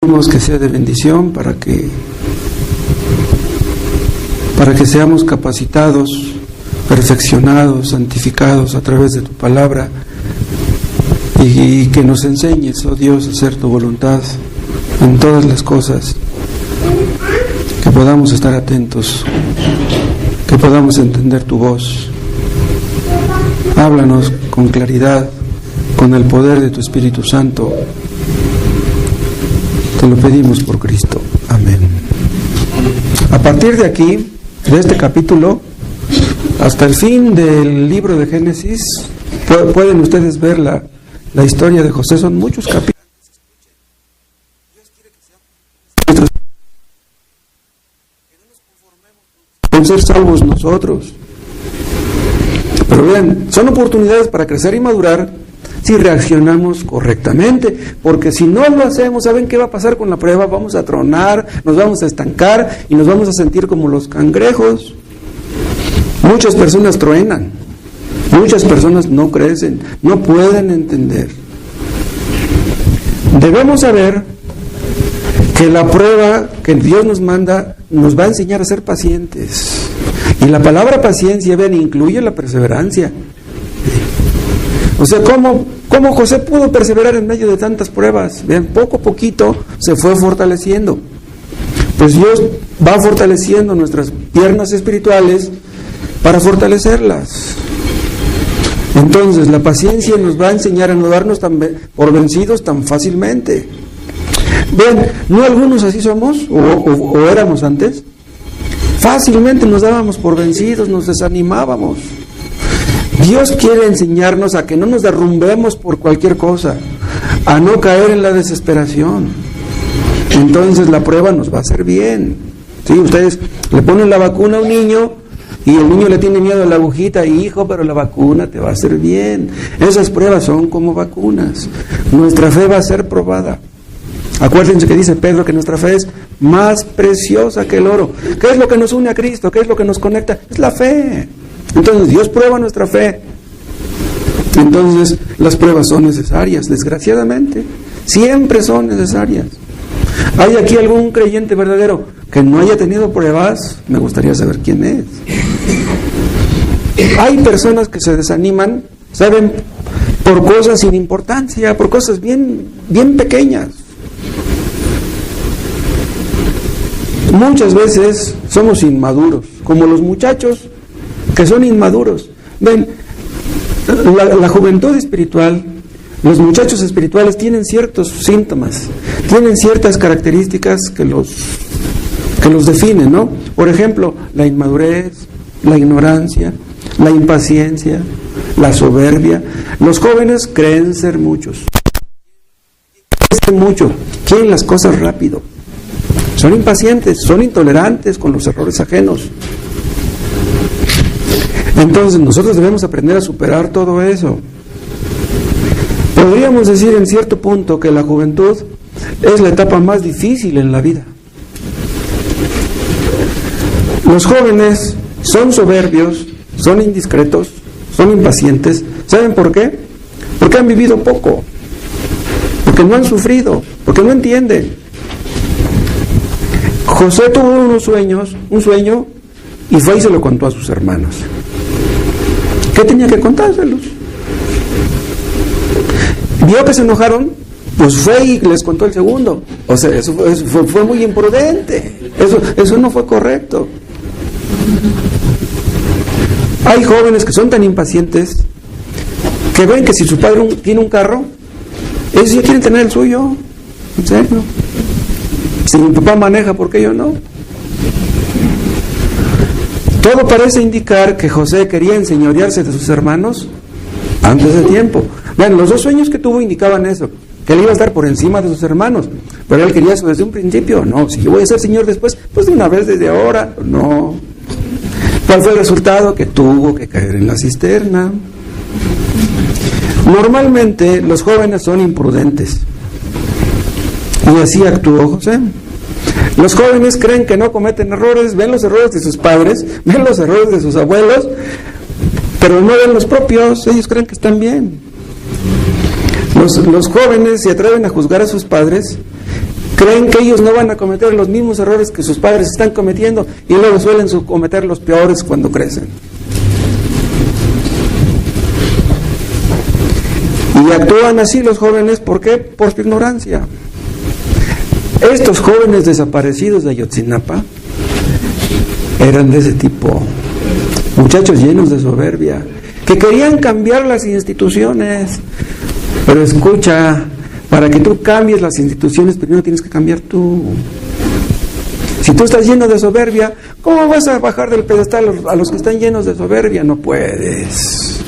Pedimos que sea de bendición para que seamos capacitados, perfeccionados, santificados a través de tu palabra, y que nos enseñes, oh Dios, a hacer tu voluntad en todas las cosas, que podamos estar atentos, que podamos entender tu voz. Háblanos con claridad, con el poder de tu Espíritu Santo. Te lo pedimos por Cristo. Amén. A partir de aquí, de este capítulo, hasta el fin del libro de Génesis, pueden ustedes ver la historia de José. Son muchos capítulos. Dios quiere que seamos con ser salvos nosotros. Pero vean, son oportunidades para crecer y madurar si reaccionamos correctamente, porque si no lo hacemos, ¿saben qué va a pasar con la prueba? Vamos a tronar, nos vamos a estancar y nos vamos a sentir como los cangrejos. Muchas personas truenan, muchas personas no crecen, no pueden entender. Debemos saber que la prueba que Dios nos manda nos va a enseñar a ser pacientes. Y la palabra paciencia, vean, incluye la perseverancia. O sea, ¿cómo José pudo perseverar en medio de tantas pruebas? Vean, poco a poquito se fue fortaleciendo. Pues Dios va fortaleciendo nuestras piernas espirituales para fortalecerlas. Entonces, la paciencia nos va a enseñar a no darnos por vencidos tan fácilmente. Vean, ¿no algunos así somos o éramos antes? Fácilmente nos dábamos por vencidos, nos desanimábamos. Dios quiere enseñarnos a que no nos derrumbemos por cualquier cosa, a no caer en la desesperación. Entonces la prueba nos va a hacer bien. ¿Sí? Ustedes le ponen la vacuna a un niño y el niño le tiene miedo a la agujita, hijo, pero la vacuna te va a hacer bien. Esas pruebas son como vacunas. Nuestra fe va a ser probada. Acuérdense que dice Pedro que nuestra fe es más preciosa que el oro. ¿Qué es lo que nos une a Cristo? ¿Qué es lo que nos conecta? Es la fe. Entonces Dios prueba nuestra fe. Entonces las pruebas son necesarias, desgraciadamente. Siempre son necesarias. ¿Hay aquí algún creyente verdadero que no haya tenido pruebas? Me gustaría saber quién es. Hay personas que se desaniman, ¿saben? Por cosas sin importancia, por cosas bien pequeñas. Muchas veces somos inmaduros, como los muchachos que son inmaduros. Ven, la juventud espiritual, los muchachos espirituales tienen ciertos síntomas, tienen ciertas características que los definen, ¿no? Por ejemplo, la inmadurez, la ignorancia, la impaciencia, la soberbia. Los jóvenes creen ser muchos, quieren las cosas rápido, son impacientes, son intolerantes con los errores ajenos. Entonces nosotros debemos aprender a superar todo eso. Podríamos decir en cierto punto que la juventud es la etapa más difícil en la vida. Los jóvenes son soberbios, son indiscretos, son impacientes. ¿Saben por qué? Porque han vivido poco, porque no han sufrido, porque no entienden. José tuvo un sueño, y fue y se lo contó a sus hermanos. ¿Qué tenía que contárselos? Vio que se enojaron, pues fue y les contó el segundo. O sea, eso fue muy imprudente. Eso no fue correcto. Hay jóvenes que son tan impacientes que ven que si su padre tiene un carro, ellos ya quieren tener el suyo. ¿En serio? Si mi papá maneja, ¿por qué yo no? Todo parece indicar que José quería enseñorearse de sus hermanos antes de tiempo. Bueno, los dos sueños que tuvo indicaban eso, que él iba a estar por encima de sus hermanos, pero él quería eso desde un principio. No, si yo voy a ser señor después, pues de una vez desde ahora, no. ¿Cuál fue el resultado? Que tuvo que caer en la cisterna. Normalmente los jóvenes son imprudentes, y así actuó José. Los jóvenes creen que no cometen errores, ven los errores de sus padres, ven los errores de sus abuelos, pero no ven los propios. Ellos creen que están bien. Los jóvenes se atreven a juzgar a sus padres Creen que ellos no van a cometer los mismos errores que sus padres están cometiendo y luego suelen cometer los peores cuando crecen. Y actúan así los jóvenes, ¿por qué? Por su ignorancia. Estos jóvenes desaparecidos de Ayotzinapa eran de ese tipo, muchachos llenos de soberbia, que querían cambiar las instituciones. Pero escucha, para que tú cambies las instituciones, primero tienes que cambiar tú. Si tú estás lleno de soberbia, ¿cómo vas a bajar del pedestal a los que están llenos de soberbia? No puedes.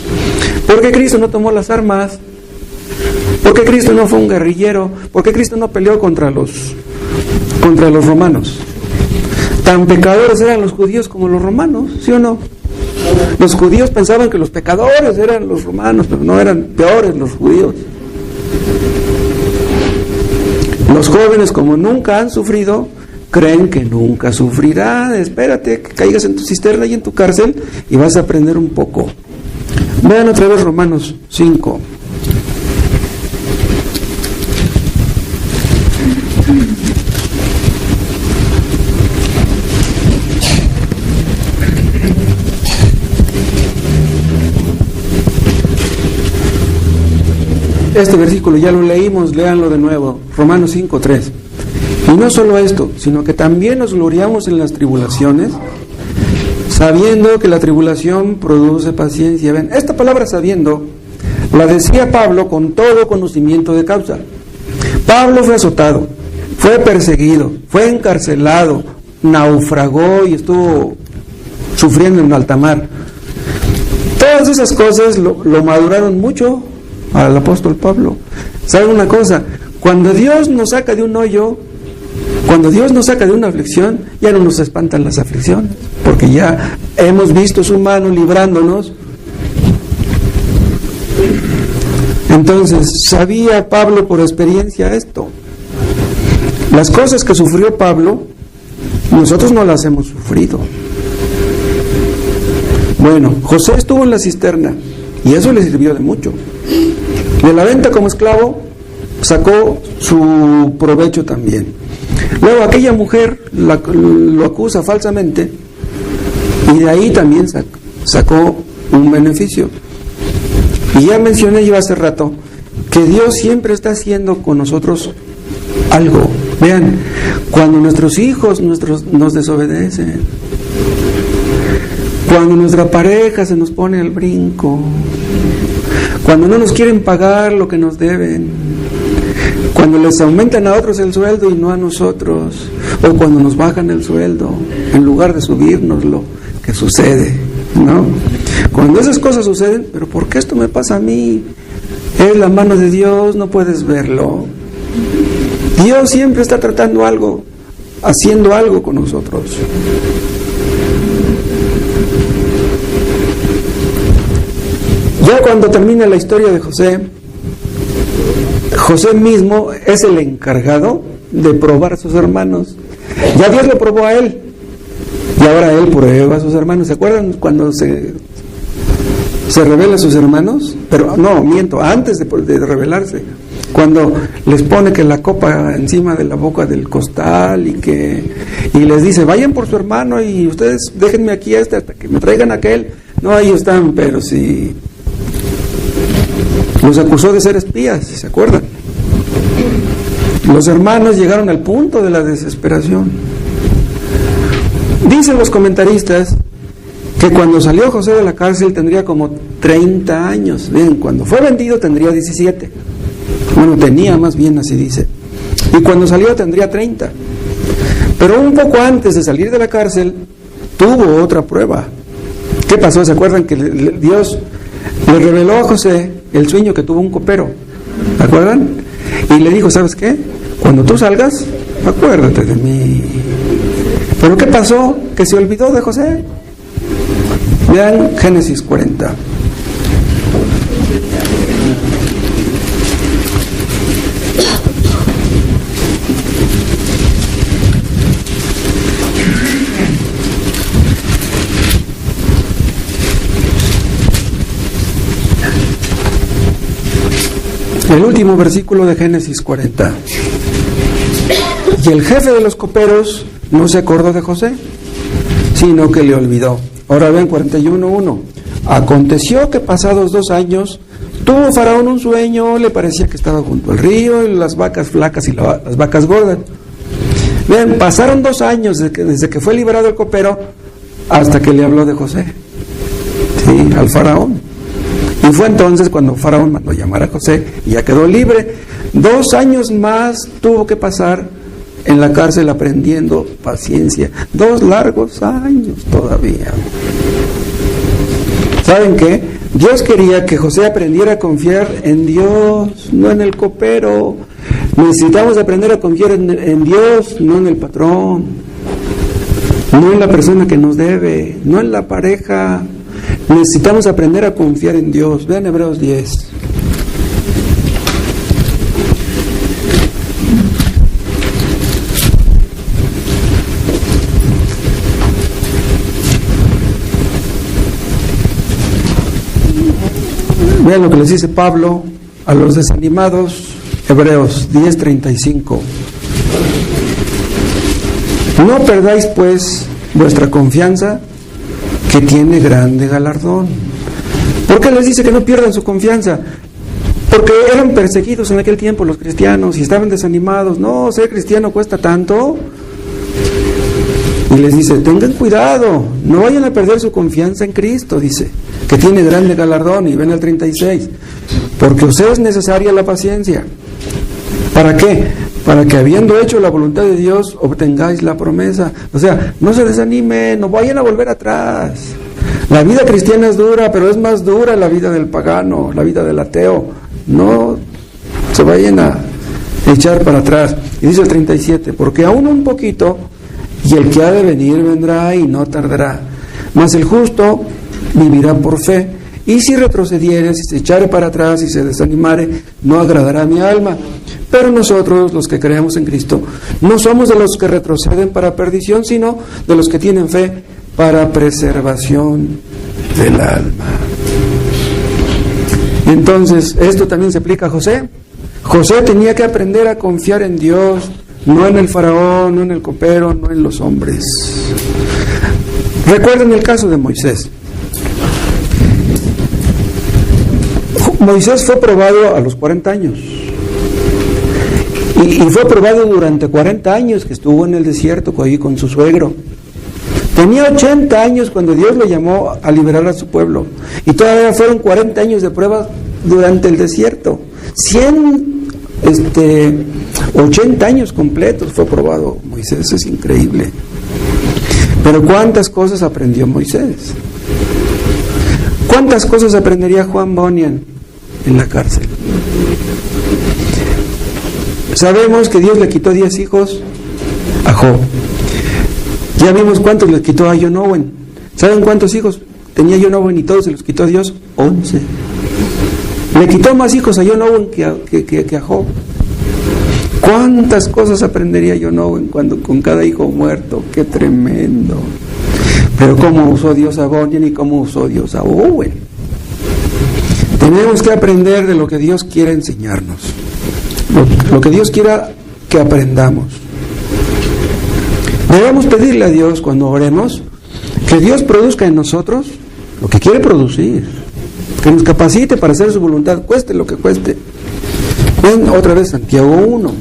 ¿Por qué Cristo no tomó las armas? ¿Por qué Cristo no fue un guerrillero? ¿Por qué Cristo no peleó contra los romanos? Tan pecadores eran los judíos como los romanos, ¿sí o no? Los judíos pensaban que los pecadores eran los romanos, pero no, eran peores los judíos. Los jóvenes, como nunca han sufrido, creen que nunca sufrirán. Espérate que caigas en tu cisterna y en tu cárcel y vas a aprender un poco. Vean otra vez Romanos 5. Este versículo ya lo leímos, léanlo de nuevo, Romanos 5:3. Y no solo esto, sino que también nos gloriamos en las tribulaciones, sabiendo que la tribulación produce paciencia. Ven, esta palabra sabiendo la decía Pablo con todo conocimiento de causa. Pablo fue azotado, fue perseguido, fue encarcelado, naufragó y estuvo sufriendo en alta mar. Todas esas cosas lo maduraron mucho al apóstol Pablo. ¿Saben una cosa? Cuando Dios nos saca de un hoyo, cuando Dios nos saca de una aflicción, ya no nos espantan las aflicciones, porque ya hemos visto su mano librándonos. Entonces, sabía Pablo por experiencia esto. Las cosas que sufrió Pablo, nosotros no las hemos sufrido. Bueno, José estuvo en la cisterna y eso le sirvió de mucho. De la venta como esclavo sacó su provecho también. Luego aquella mujer lo acusa falsamente y de ahí también sacó un beneficio. Y ya mencioné yo hace rato que Dios siempre está haciendo con nosotros algo. Vean, cuando nuestros hijos nos desobedecen, cuando nuestra pareja se nos pone al brinco, cuando no nos quieren pagar lo que nos deben, cuando les aumentan a otros el sueldo y no a nosotros, o cuando nos bajan el sueldo en lugar de subírnoslo, que sucede, ¿no? Cuando esas cosas suceden, pero ¿por qué esto me pasa a mí? Es la mano de Dios, no puedes verlo. Dios siempre está tratando algo, haciendo algo con nosotros. Ya cuando termina la historia de José, José mismo es el encargado de probar a sus hermanos. Ya Dios lo probó a él, y ahora él prueba a sus hermanos. ¿Se acuerdan cuando se revela a sus hermanos? Pero no, miento, antes de revelarse, cuando les pone que la copa encima de la boca del costal y les dice, vayan por su hermano y ustedes déjenme aquí hasta que me traigan aquel. No, ahí están, pero sí. Los acusó de ser espías, ¿se acuerdan? Los hermanos llegaron al punto de la desesperación. Dicen los comentaristas que cuando salió José de la cárcel tendría como 30 años. Bien, cuando fue vendido tendría 17. Bueno, tenía más bien, así dice. Y cuando salió tendría 30. Pero un poco antes de salir de la cárcel tuvo otra prueba. ¿Qué pasó? ¿Se acuerdan que Dios le reveló a José el sueño que tuvo un copero? ¿Se acuerdan? Y le dijo, ¿sabes qué? Cuando tú salgas, acuérdate de mí. ¿Pero qué pasó? Que se olvidó de José. Vean Génesis 40. El último versículo de Génesis 40. Y el jefe de los coperos no se acordó de José, sino que le olvidó. Ahora vean 41:1. Aconteció que pasados 2 años tuvo Faraón un sueño, le parecía que estaba junto al río, y las vacas flacas y las vacas gordas. Vean, pasaron 2 años desde que fue liberado el copero hasta que le habló de José, sí, al Faraón. Y fue entonces cuando Faraón mandó llamar a José y ya quedó libre. 2 años más tuvo que pasar en la cárcel aprendiendo paciencia. 2 largos años todavía. ¿Saben qué? Dios quería que José aprendiera a confiar en Dios, no en el copero. Necesitamos aprender a confiar en Dios, no en el patrón, no en la persona que nos debe, no en la pareja. Necesitamos aprender a confiar en Dios. Vean Hebreos 10. Vean lo que les dice Pablo a los desanimados, Hebreos 10:35. No perdáis pues vuestra confianza, que tiene grande galardón. ¿Por qué les dice que no pierdan su confianza? Porque eran perseguidos en aquel tiempo los cristianos y estaban desanimados. No, ser cristiano cuesta tanto. Y les dice, tengan cuidado, no vayan a perder su confianza en Cristo, dice, que tiene grande galardón. Y ven el 36, porque os es necesaria la paciencia. ¿Para qué? Para que habiendo hecho la voluntad de Dios, obtengáis la promesa. O sea, no se desanimen, no vayan a volver atrás. La vida cristiana es dura, pero es más dura la vida del pagano, la vida del ateo. No se vayan a echar para atrás. Y dice el 37, porque aún un poquito, y el que ha de venir vendrá y no tardará. Mas el justo vivirá por fe. Y si retrocediere, si se echare para atrás y se desanimare, no agradará a mi alma. Pero nosotros, los que creemos en Cristo, no somos de los que retroceden para perdición, sino de los que tienen fe para preservación del alma. Entonces, esto también se aplica a José. José tenía que aprender a confiar en Dios, no en el faraón, no en el copero, no en los hombres. Recuerden el caso de Moisés. Moisés fue probado a los 40 años. Y fue probado durante 40 años que estuvo en el desierto ahí con su suegro. Tenía 80 años cuando Dios lo llamó a liberar a su pueblo. Y todavía fueron 40 años de prueba durante el desierto. 80 años completos fue probado Moisés, es increíble. Pero ¿cuántas cosas aprendió Moisés? ¿Cuántas cosas aprendería Juan Bunyan en la cárcel? Sabemos que Dios le quitó 10 hijos a Job. Ya vimos cuántos le quitó a John Owen. ¿Saben cuántos hijos tenía John Owen y todos se los quitó Dios? 11. Le quitó más hijos a John Owen que a Job. ¿Cuántas cosas aprendería John Owen con cada hijo muerto? ¡Qué tremendo! Pero cómo usó Dios a Bunyan y cómo usó Dios a Owen. Tenemos que aprender de lo que Dios quiere enseñarnos. Lo que Dios quiera que aprendamos. Debemos pedirle a Dios cuando oremos que Dios produzca en nosotros lo que quiere producir, que nos capacite para hacer su voluntad, cueste lo que cueste. Ven otra vez Santiago 1.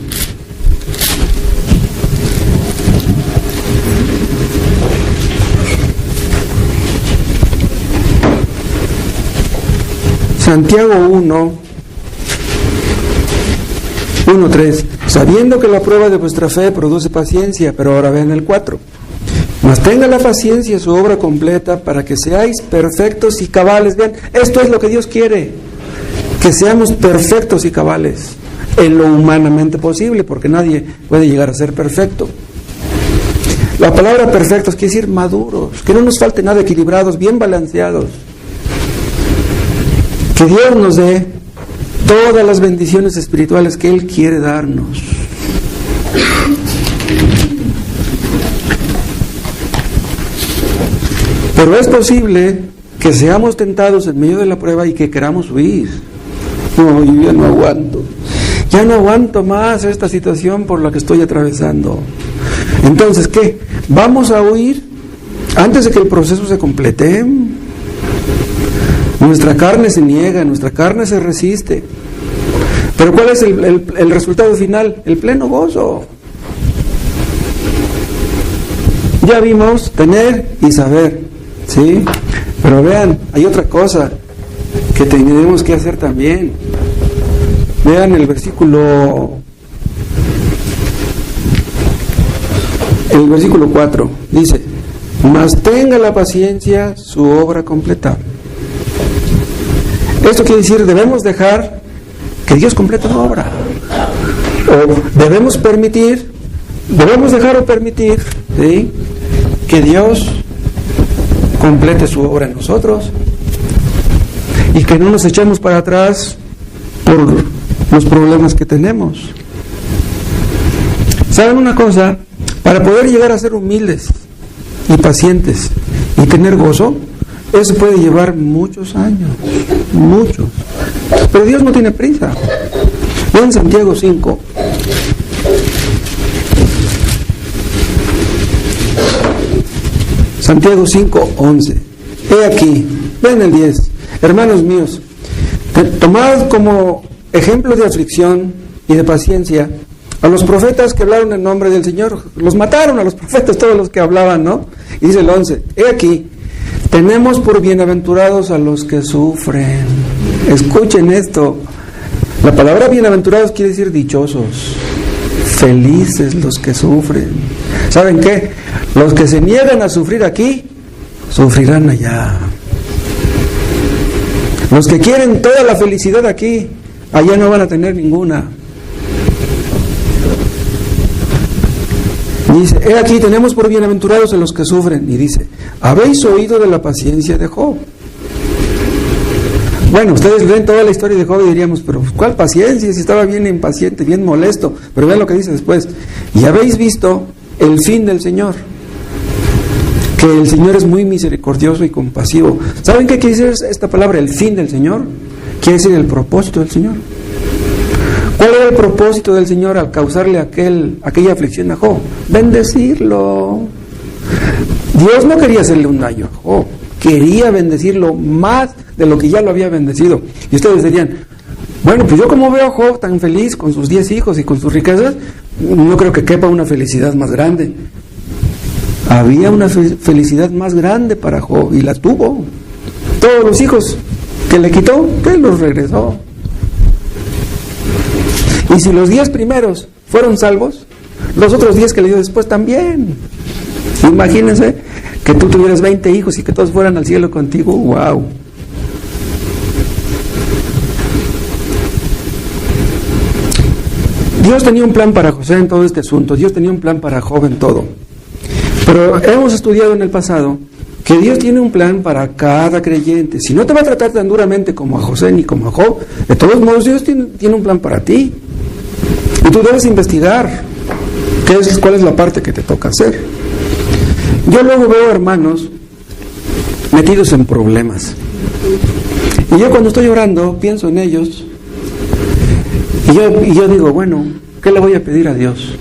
Santiago 1:3, sabiendo que la prueba de vuestra fe produce paciencia, pero ahora vean el 4. Mas tenga la paciencia su obra completa para que seáis perfectos y cabales. Vean, esto es lo que Dios quiere, que seamos perfectos y cabales en lo humanamente posible, porque nadie puede llegar a ser perfecto. La palabra perfectos quiere decir maduros, que no nos falte nada, equilibrados, bien balanceados. Que Dios nos dé todas las bendiciones espirituales que Él quiere darnos. Pero es posible que seamos tentados en medio de la prueba y que queramos huir. No, yo ya no aguanto. Ya no aguanto más esta situación por la que estoy atravesando. Entonces, ¿qué? ¿Vamos a huir antes de que el proceso se complete? Nuestra carne se niega, nuestra carne se resiste. Pero ¿cuál es el resultado final? El pleno gozo. Ya vimos tener y saber, ¿sí? Pero vean, hay otra cosa que tenemos que hacer también. Vean el versículo 4, dice: mas tenga la paciencia su obra completa. Esto quiere decir, debemos dejar que Dios complete su obra. O debemos dejar o permitir, ¿sí?, que Dios complete su obra en nosotros. Y que no nos echemos para atrás por los problemas que tenemos. ¿Saben una cosa? Para poder llegar a ser humildes y pacientes y tener gozo, eso puede llevar muchos años, muchos. Pero Dios no tiene prisa. Vean Santiago 5. Santiago 5:11. He aquí, ven el 10. Hermanos míos, tomad como ejemplo de aflicción y de paciencia a los profetas que hablaron en nombre del Señor. Los mataron a los profetas, todos los que hablaban, ¿no? Y dice el 11, he aquí, tenemos por bienaventurados a los que sufren. Escuchen esto. La palabra bienaventurados quiere decir dichosos, felices los que sufren. ¿Saben qué? Los que se niegan a sufrir aquí, sufrirán allá. Los que quieren toda la felicidad aquí, allá no van a tener ninguna. Dice, he aquí tenemos por bienaventurados a los que sufren. Y dice, ¿habéis oído de la paciencia de Job? Bueno, ustedes leen toda la historia de Job y diríamos, pero ¿cuál paciencia? Si estaba bien impaciente, bien molesto. Pero vean lo que dice después. Y habéis visto el fin del Señor, que el Señor es muy misericordioso y compasivo. ¿Saben qué quiere decir esta palabra, el fin del Señor? Quiere decir el propósito del Señor. ¿Cuál era el propósito del Señor al causarle aquella aflicción a Job? Bendecirlo. Dios no quería hacerle un daño a Job, quería bendecirlo más de lo que ya lo había bendecido. Y ustedes dirían, bueno, pues yo como veo a Job tan feliz con sus 10 hijos y con sus riquezas, no creo que quepa una felicidad más grande. Había una felicidad más grande para Job y la tuvo. Todos los hijos que le quitó, él los regresó. Y si los 10 primeros fueron salvos, los otros 10 que le dio después también. Imagínense que tú tuvieras 20 hijos y que todos fueran al cielo contigo. ¡Wow! Dios tenía un plan para José en todo este asunto. Dios tenía un plan para Job en todo. Pero hemos estudiado en el pasado que Dios tiene un plan para cada creyente. Si no te va a tratar tan duramente como a José ni como a Job, de todos modos Dios tiene un plan para ti. Y tú debes investigar cuál es la parte que te toca hacer. Yo luego veo hermanos metidos en problemas. Y yo cuando estoy orando pienso en ellos. Y yo digo, bueno, ¿qué le voy a pedir a Dios?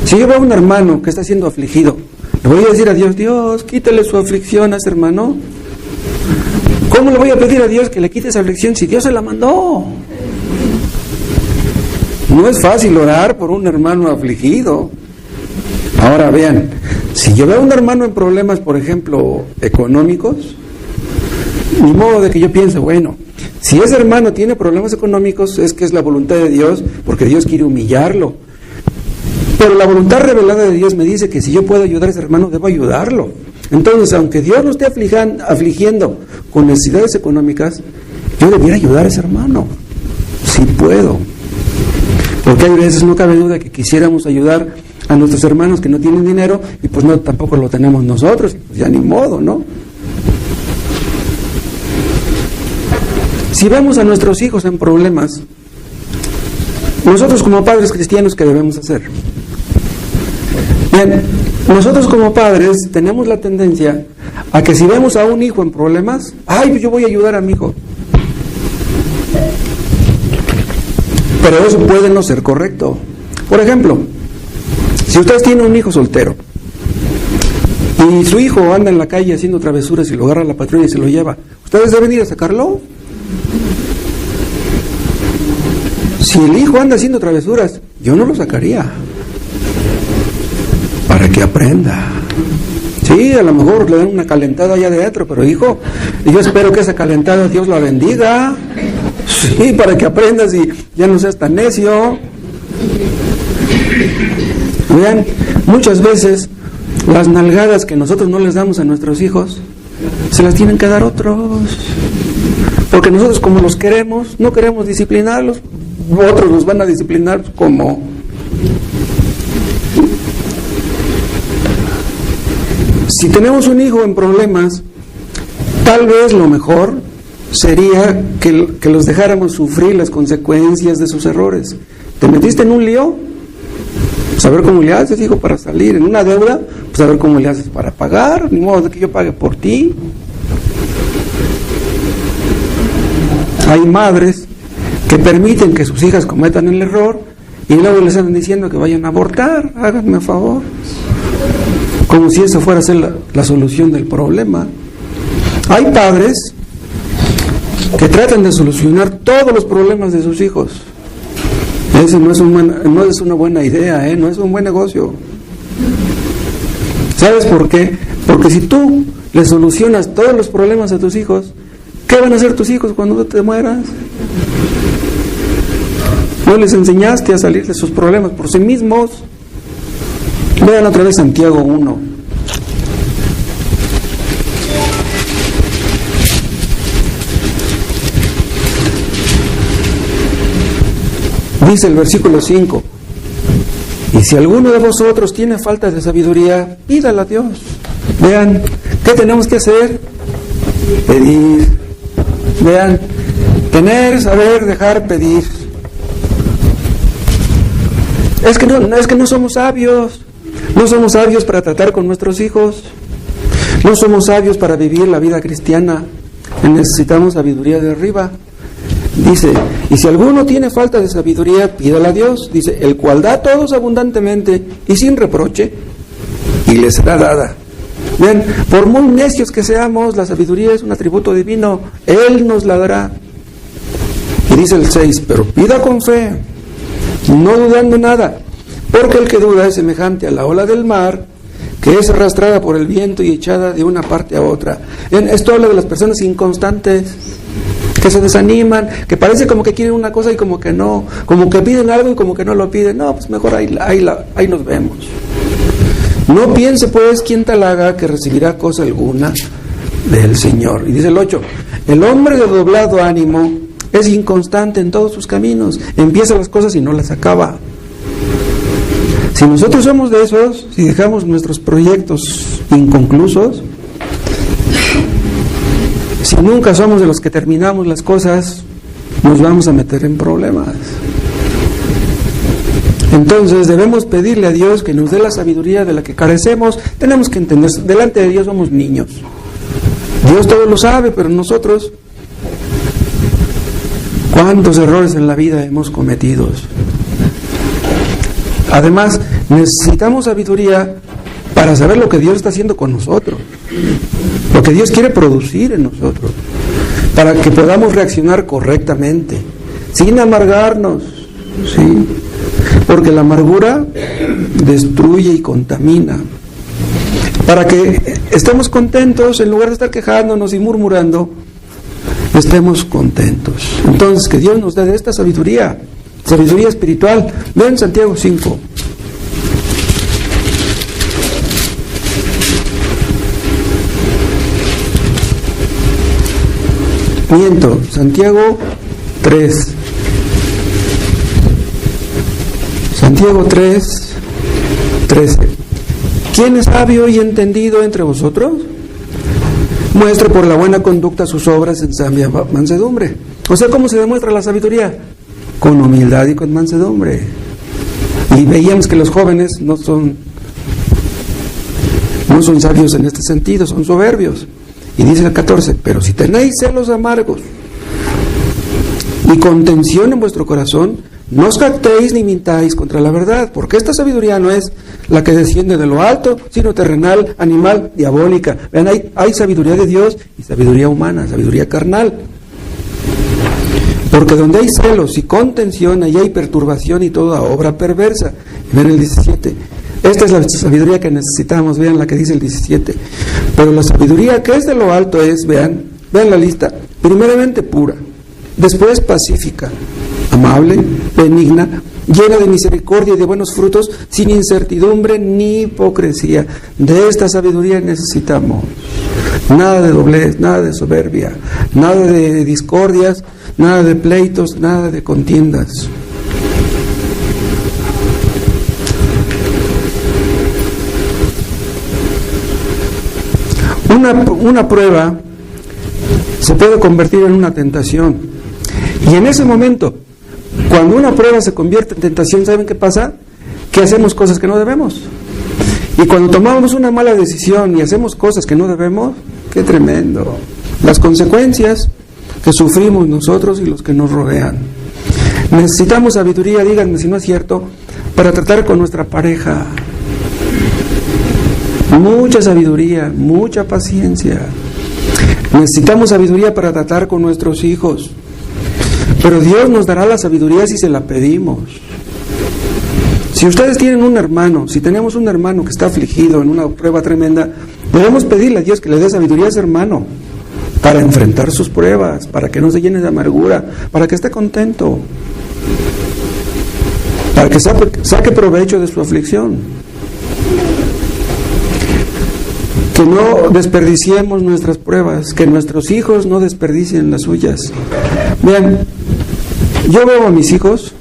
Si yo veo a un hermano que está siendo afligido, le voy a decir a Dios, Dios, quítale su aflicción a ese hermano. ¿Cómo le voy a pedir a Dios que le quite esa aflicción si Dios se la mandó? No es fácil orar por un hermano afligido. Ahora vean, si yo veo a un hermano en problemas, por ejemplo, económicos, ni modo de que yo piense, bueno, si ese hermano tiene problemas económicos es que es la voluntad de Dios, porque Dios quiere humillarlo. Pero la voluntad revelada de Dios me dice que si yo puedo ayudar a ese hermano, debo ayudarlo. Entonces, aunque Dios lo esté afligiendo con necesidades económicas, yo debiera ayudar a ese hermano, si puedo. Porque hay veces, no cabe duda, que quisiéramos ayudar a nuestros hermanos que no tienen dinero y pues no, tampoco lo tenemos nosotros, pues ya ni modo, ¿no? Si vemos a nuestros hijos en problemas, nosotros como padres cristianos, ¿qué debemos hacer? Bien, nosotros como padres tenemos la tendencia a que si vemos a un hijo en problemas, ¡ay, yo voy a ayudar a mi hijo! Pero eso puede no ser correcto. Por ejemplo, si ustedes tienen un hijo soltero y su hijo anda en la calle haciendo travesuras y lo agarra la patrulla y se lo lleva, ¿ustedes deben ir a sacarlo? Si el hijo anda haciendo travesuras, yo no lo sacaría, para que aprenda. Sí, a lo mejor le dan una calentada allá adentro, pero hijo, yo espero que esa calentada Dios la bendiga. Sí, para que aprendas y ya no seas tan necio. Vean, muchas veces las nalgadas que nosotros no les damos a nuestros hijos, se las tienen que dar otros. Porque nosotros, como los queremos, no queremos disciplinarlos, otros los van a disciplinar como. Si tenemos un hijo en problemas, tal vez lo mejor sería que los dejáramos sufrir las consecuencias de sus errores. ¿Te metiste en un lío? Pues a ver cómo le haces, hijo, para salir. En una deuda, pues a ver cómo le haces para pagar. Ni modo de que yo pague por ti. Hay madres que permiten que sus hijas cometan el error y luego les andan diciendo que vayan a abortar. Háganme a favor. Como si eso fuera a ser la solución del problema. Hay padres que tratan de solucionar todos los problemas de sus hijos. Eso no es una buena idea, no es un buen negocio. ¿Sabes por qué? Porque si tú le solucionas todos los problemas a tus hijos, ¿qué van a hacer tus hijos cuando tú te mueras? No les enseñaste a salir de sus problemas por sí mismos. Vean otra vez Santiago 1. Dice el versículo 5: y si alguno de vosotros tiene falta de sabiduría, pídala a Dios. Vean, ¿qué tenemos que hacer? Pedir. Vean, tener, saber, dejar, pedir. Es que no somos sabios. No somos sabios para tratar con nuestros hijos. No somos sabios para vivir la vida cristiana. Necesitamos sabiduría de arriba. Dice, y si alguno tiene falta de sabiduría, pídala a Dios. Dice, el cual da a todos abundantemente y sin reproche, y les será dada. Ven, por muy necios que seamos, la sabiduría es un atributo divino. Él nos la dará. Y dice el 6, pero pida con fe, no dudando nada, porque el que duda es semejante a la ola del mar, que es arrastrada por el viento y echada de una parte a otra. Esto habla de las personas inconstantes, que se desaniman, que parece como que quieren una cosa y como que no, como que piden algo y como que no lo piden. No, pues mejor ahí nos vemos. No piense pues quien tal haga que recibirá cosa alguna del Señor. Y dice el 8, el hombre de doblado ánimo es inconstante en todos sus caminos, empieza las cosas y no las acaba. Si nosotros somos de esos, si dejamos nuestros proyectos inconclusos, si nunca somos de los que terminamos las cosas, nos vamos a meter en problemas. Entonces debemos pedirle a Dios que nos dé la sabiduría de la que carecemos. Tenemos que entender, delante de Dios somos niños. Dios todo lo sabe, pero nosotros, ¿cuántos errores en la vida hemos cometido? Además, necesitamos sabiduría para saber lo que Dios está haciendo con nosotros, lo que Dios quiere producir en nosotros, para que podamos reaccionar correctamente, sin amargarnos, ¿sí? Porque la amargura destruye y contamina. Para que estemos contentos, en lugar de estar quejándonos y murmurando, estemos contentos. Entonces, que Dios nos dé esta sabiduría espiritual. Vean Santiago 5. Santiago 3. Santiago 3, 13. ¿Quién es sabio y entendido entre vosotros? Muestre por la buena conducta sus obras en sabia mansedumbre. O sea, ¿cómo se demuestra la sabiduría? Con humildad y con mansedumbre. Y veíamos que los jóvenes no son sabios en este sentido, son soberbios. Y dice el 14, pero si tenéis celos amargos y contención en vuestro corazón, no os jactéis ni mintáis contra la verdad, porque esta sabiduría no es la que desciende de lo alto, sino terrenal, animal, diabólica. Vean, hay sabiduría de Dios y sabiduría humana, sabiduría carnal. Porque donde hay celos y contención, allí hay perturbación y toda obra perversa. Vean el 17. Esta es la sabiduría que necesitamos, vean la que dice el 17. Pero la sabiduría que es de lo alto es, vean la lista, primeramente pura, después pacífica, amable, benigna, llena de misericordia y de buenos frutos, sin incertidumbre ni hipocresía. De esta sabiduría necesitamos. Nada de doblez, nada de soberbia, nada de discordias, nada de pleitos, nada de contiendas. Una prueba se puede convertir en una tentación. Y en ese momento, cuando una prueba se convierte en tentación, ¿saben qué pasa? Que hacemos cosas que no debemos. Y cuando tomamos una mala decisión y hacemos cosas que no debemos, ¡qué tremendo! Las consecuencias que sufrimos nosotros y los que nos rodean. Necesitamos sabiduría, díganme si no es cierto, para tratar con nuestra pareja. Mucha sabiduría, mucha paciencia. Necesitamos sabiduría para tratar con nuestros hijos. Pero Dios nos dará la sabiduría si se la pedimos. Si ustedes tienen un hermano, si tenemos un hermano que está afligido en una prueba tremenda, debemos pedirle a Dios que le dé sabiduría a ese hermano para enfrentar sus pruebas, para que no se llene de amargura, para que esté contento, para que saque provecho de su aflicción. Que no desperdiciemos nuestras pruebas, que nuestros hijos no desperdicien las suyas. Vean, yo veo a mis hijos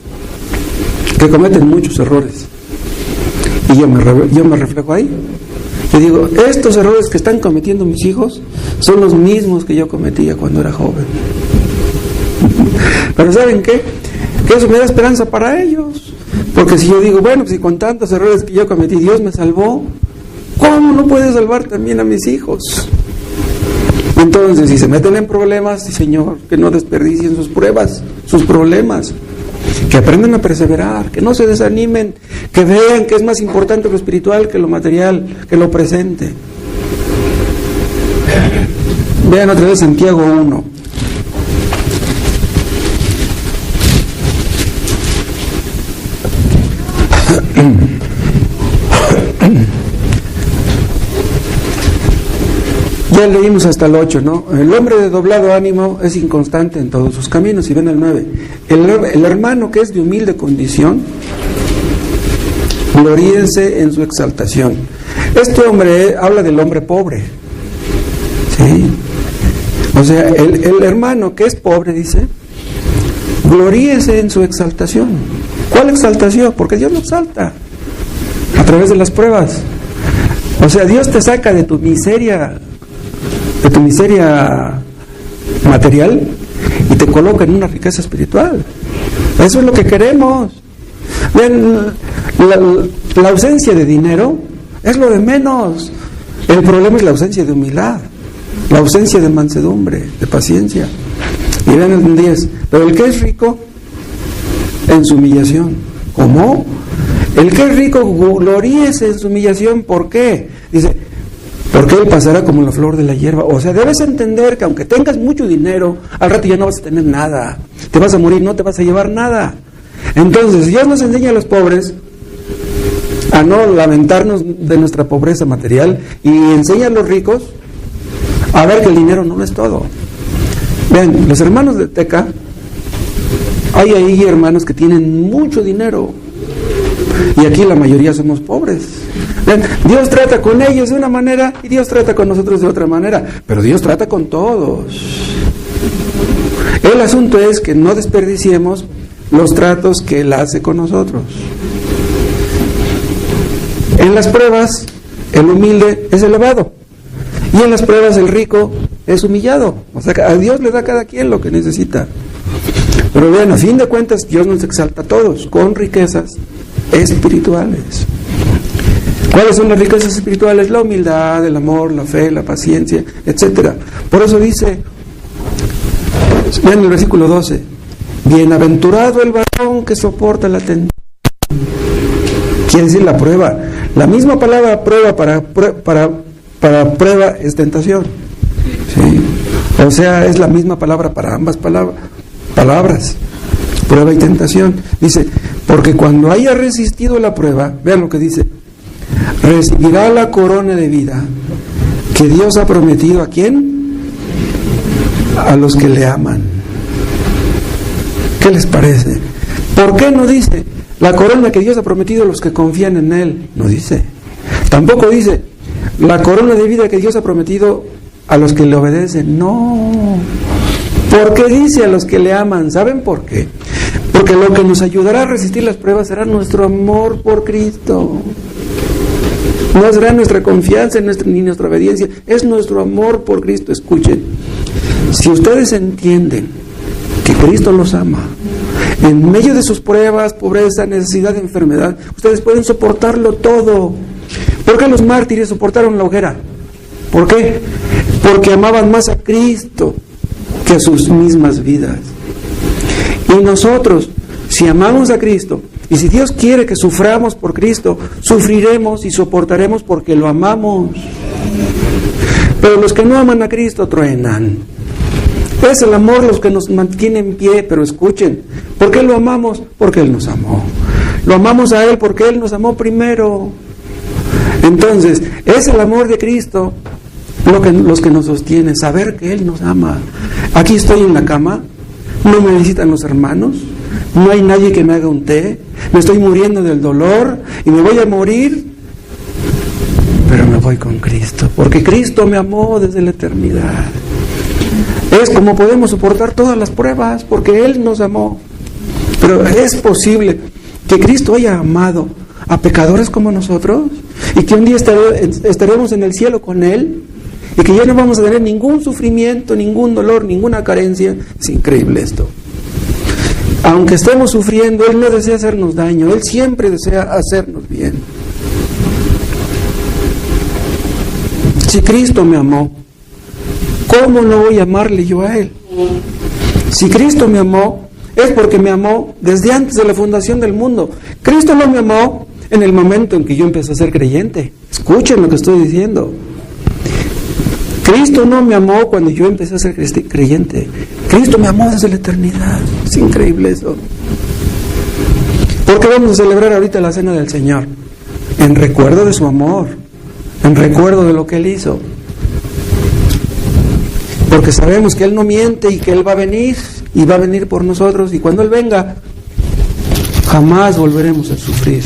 que cometen muchos errores y yo me reflejo ahí. Yo digo, estos errores que están cometiendo mis hijos son los mismos que yo cometía cuando era joven. Pero ¿saben qué? Que eso me da esperanza para ellos. Porque si yo digo, bueno, si con tantos errores que yo cometí Dios me salvó, ¿cómo no puede salvar también a mis hijos? Entonces, si se meten en problemas, Señor, que no desperdicien sus pruebas, sus problemas, que aprendan a perseverar, que no se desanimen, que vean que es más importante lo espiritual que lo material, que lo presente. Vean otra vez Santiago 1. Ya leímos hasta el 8, ¿no? El hombre de doblado ánimo es inconstante en todos sus caminos. Y ven el 9. El hermano que es de humilde condición, gloríense en su exaltación. Este hombre habla del hombre pobre. ¿Sí? O sea, el hermano que es pobre, dice, gloríese en su exaltación. ¿Cuál exaltación? Porque Dios nos exalta a través de las pruebas. O sea, Dios te saca de tu miseria material y te coloca en una riqueza espiritual. Eso es lo que queremos. Vean, la ausencia de dinero es lo de menos. El problema es la ausencia de humildad, la ausencia de mansedumbre, de paciencia. Y vean el 10. Pero el que es rico en su humillación. ¿Cómo? El que es rico gloríese en su humillación. ¿Por qué? Dice, porque él pasará como la flor de la hierba. O sea, debes entender que aunque tengas mucho dinero, al rato ya no vas a tener nada. Te vas a morir, no te vas a llevar nada. Entonces, Dios nos enseña a los pobres a no lamentarnos de nuestra pobreza material y enseña a los ricos a ver que el dinero no es todo. Vean, los hermanos de Teca, hay ahí hermanos que tienen mucho dinero y aquí la mayoría somos pobres. Vean, Dios trata con ellos de una manera y Dios trata con nosotros de otra manera, pero Dios trata con todos. El asunto es que no desperdiciemos los tratos que Él hace con nosotros. En las pruebas, el humilde es elevado y en las pruebas el rico es humillado. O sea, a Dios le da a cada quien lo que necesita. Pero vean, a fin de cuentas, Dios nos exalta a todos con riquezas espirituales. ¿Cuáles son las riquezas espirituales? La humildad, el amor, la fe, la paciencia, etc. Por eso dice, vean el versículo 12, Bienaventurado el varón que soporta la tentación. Quiere decir la prueba. La misma palabra prueba para prueba es tentación. ¿Sí? O sea, es la misma palabra para ambas palabras. Prueba y tentación. Dice, porque cuando haya resistido la prueba, vean lo que dice, recibirá la corona de vida que Dios ha prometido. ¿A quién? A los que le aman. ¿Qué les parece? ¿Por qué no dice la corona que Dios ha prometido a los que confían en Él? No dice. Tampoco dice la corona de vida que Dios ha prometido a los que le obedecen. No. ¿Por qué dice a los que le aman? ¿Saben por qué? Porque lo que nos ayudará a resistir las pruebas será nuestro amor por Cristo. No será nuestra confianza ni nuestra obediencia, es nuestro amor por Cristo. Escuchen, si ustedes entienden que Cristo los ama, en medio de sus pruebas, pobreza, necesidad, enfermedad, ustedes pueden soportarlo todo. ¿Por qué los mártires soportaron la hoguera? ¿Por qué? Porque amaban más a Cristo que a sus mismas vidas. Y nosotros, si amamos a Cristo, y si Dios quiere que suframos por Cristo, sufriremos y soportaremos porque lo amamos. Pero los que no aman a Cristo truenan. Es el amor los que nos mantiene en pie, pero escuchen, ¿por qué lo amamos? Porque Él nos amó. Lo amamos a Él porque Él nos amó primero. Entonces, es el amor de Cristo los que nos sostiene, saber que Él nos ama. Aquí estoy en la cama, no me visitan los hermanos, no hay nadie que me haga un té, me estoy muriendo del dolor y me voy a morir, pero me voy con Cristo, porque Cristo me amó desde la eternidad. Es como podemos soportar todas las pruebas, porque Él nos amó. Pero es posible que Cristo haya amado a pecadores como nosotros y que un día estaremos en el cielo con Él y que ya no vamos a tener ningún sufrimiento, ningún dolor, ninguna carencia. Es increíble esto. Aunque estemos sufriendo, Él no desea hacernos daño, Él siempre desea hacernos bien. Si Cristo me amó, ¿cómo no voy a amarle yo a Él? Si Cristo me amó, es porque me amó desde antes de la fundación del mundo. Cristo no me amó en el momento en que yo empecé a ser creyente. Escuchen lo que estoy diciendo. Cristo no me amó cuando yo empecé a ser creyente. Cristo me amó desde la eternidad. Es increíble eso. ¿Por qué vamos a celebrar ahorita la cena del Señor? En recuerdo de su amor, en recuerdo de lo que Él hizo. Porque sabemos que Él no miente y que Él va a venir, y va a venir por nosotros, y cuando Él venga, jamás volveremos a sufrir.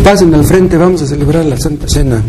Pasen al frente, vamos a celebrar la Santa Cena.